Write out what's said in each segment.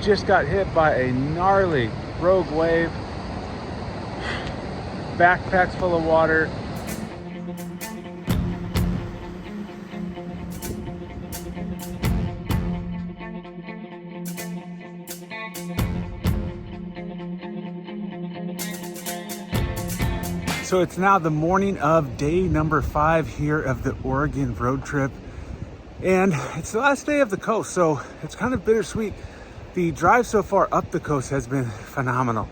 Just got hit by a gnarly rogue wave. Backpacks full of water. So it's now the morning of day number 5 here of the Oregon road trip. And it's the last day of the coast, so it's kind of bittersweet. The drive so far up the coast has been phenomenal.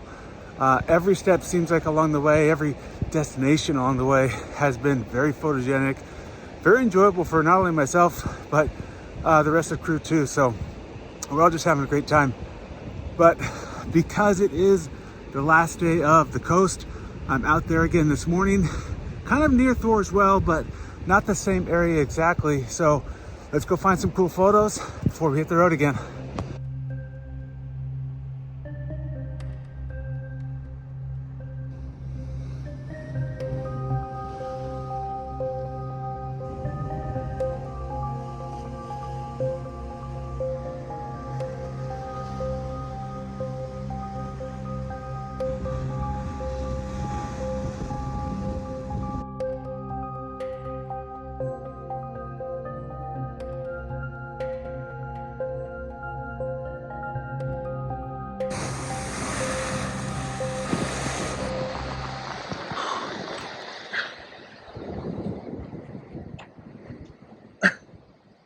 Every step seems like along the way, every destination along the way has been very photogenic, very enjoyable for not only myself, but the rest of the crew too. So we're all just having a great time. But because it is the last day of the coast, I'm out there again this morning, kind of near Thor as well, but not the same area exactly. So let's go find some cool photos before we hit the road again.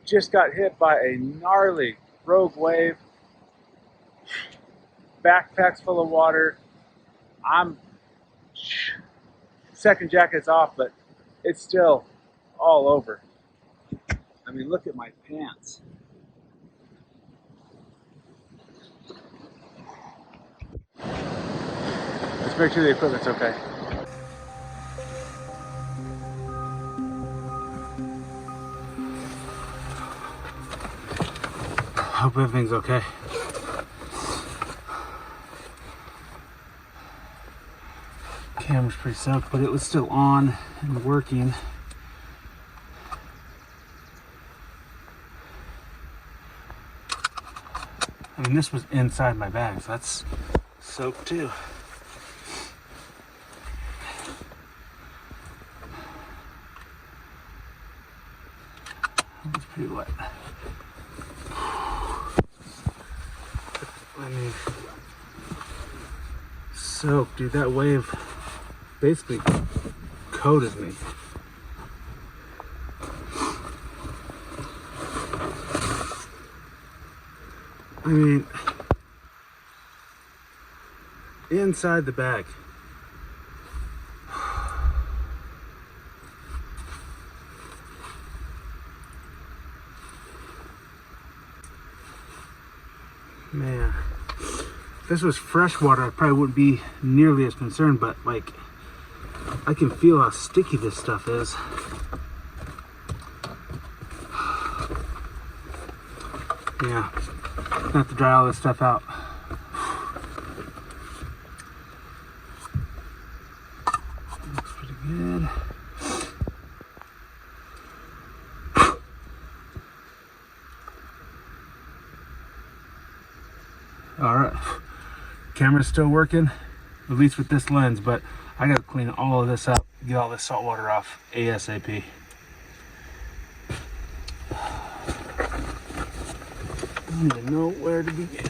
Just got hit by a gnarly rogue wave. Backpacks full of water. I'm second jacket's off, but it's still all over. I mean, look at my pants. Let's make sure the equipment's okay. Hope everything's okay. Camera's pretty soaked, but it was still on and working. I mean, this was inside my bag, so that's soaked too. It's pretty wet. I mean, soaked, dude. That wave basically coated me. I mean, inside the bag. Man, if this was fresh water, I probably wouldn't be nearly as concerned, but like, I can feel how sticky this stuff is. Yeah, I have to dry all this stuff out. Looks pretty good. All right, camera's still working, at least with this lens, but I gotta clean all of this up, get all this salt water off ASAP. I don't even know where to begin.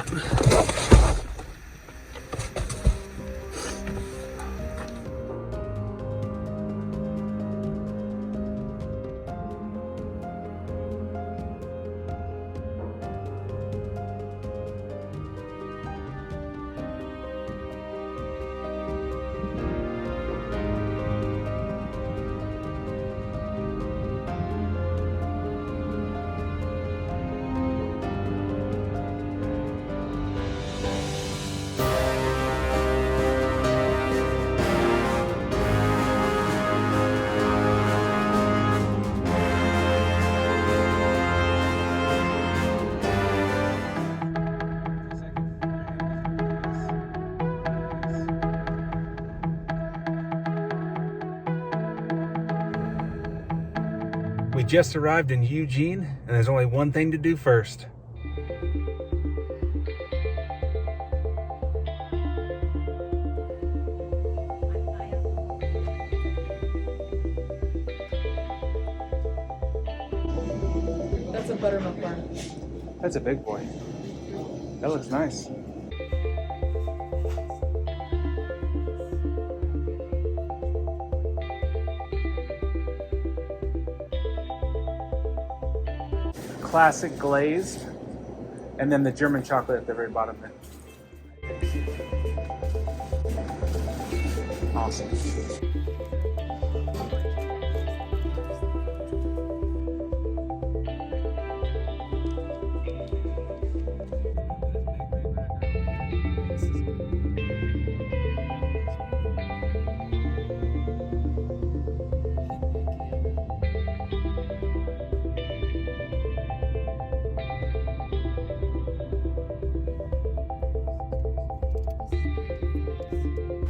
We just arrived in Eugene, and there's only one thing to do first. That's a buttermilk bar. That's a big boy. That looks nice. Classic glazed, and then the German chocolate at the very bottom there. Awesome.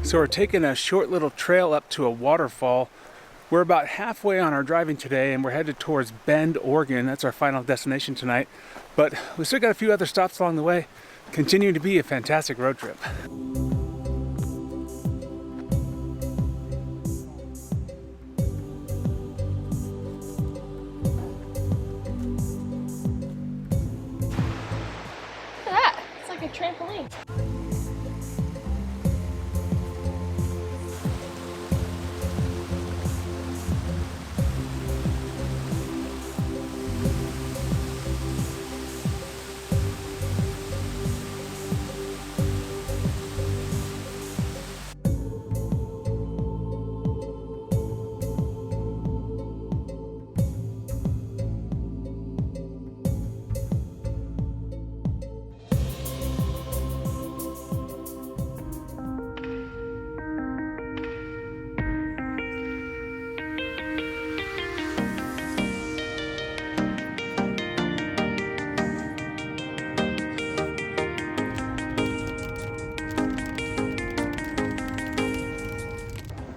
So we're taking a short little trail up to a waterfall. We're about halfway on our driving today and we're headed towards Bend, Oregon. That's our final destination tonight. But we still got a few other stops along the way. Continuing to be a fantastic road trip. Look at that. It's like a trampoline.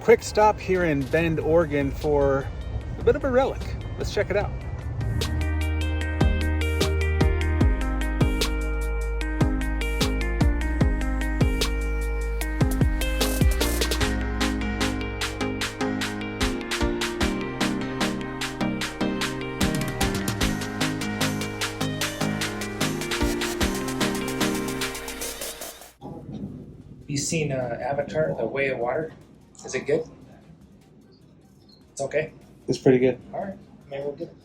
Quick stop here in Bend, Oregon for a bit of a relic. Let's check it out. You seen Avatar, The Way of Water? Is it good? It's okay? It's pretty good. Alright, maybe we'll get it.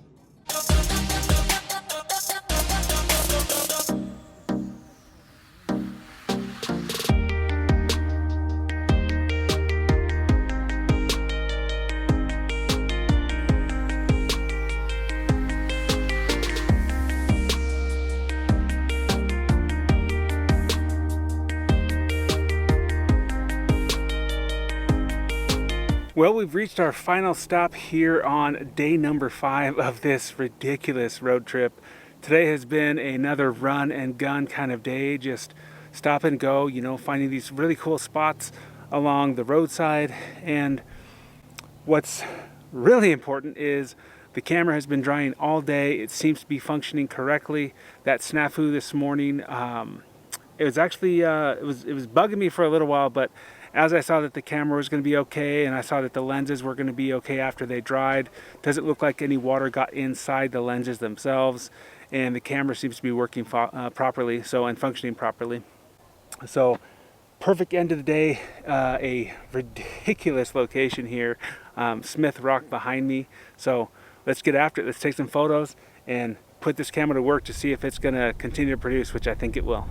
Well, we've reached our final stop here on day number 5 of this ridiculous road trip. Today has been another run and gun kind of day, just stop and go, you know, finding these really cool spots along the roadside. And what's really important is the camera has been drying all day. It seems to be functioning correctly. That snafu this morning, it was actually, it was bugging me for a little while, but as I saw that the camera was going to be okay and I saw that the lenses were going to be okay after they dried, doesn't look like any water got inside the lenses themselves, and the camera seems to be working properly, and functioning properly. So perfect end of the day. A ridiculous location here, Smith Rock behind me. So let's get after it. Let's take some photos and put this camera to work to see if it's going to continue to produce, which I think it will.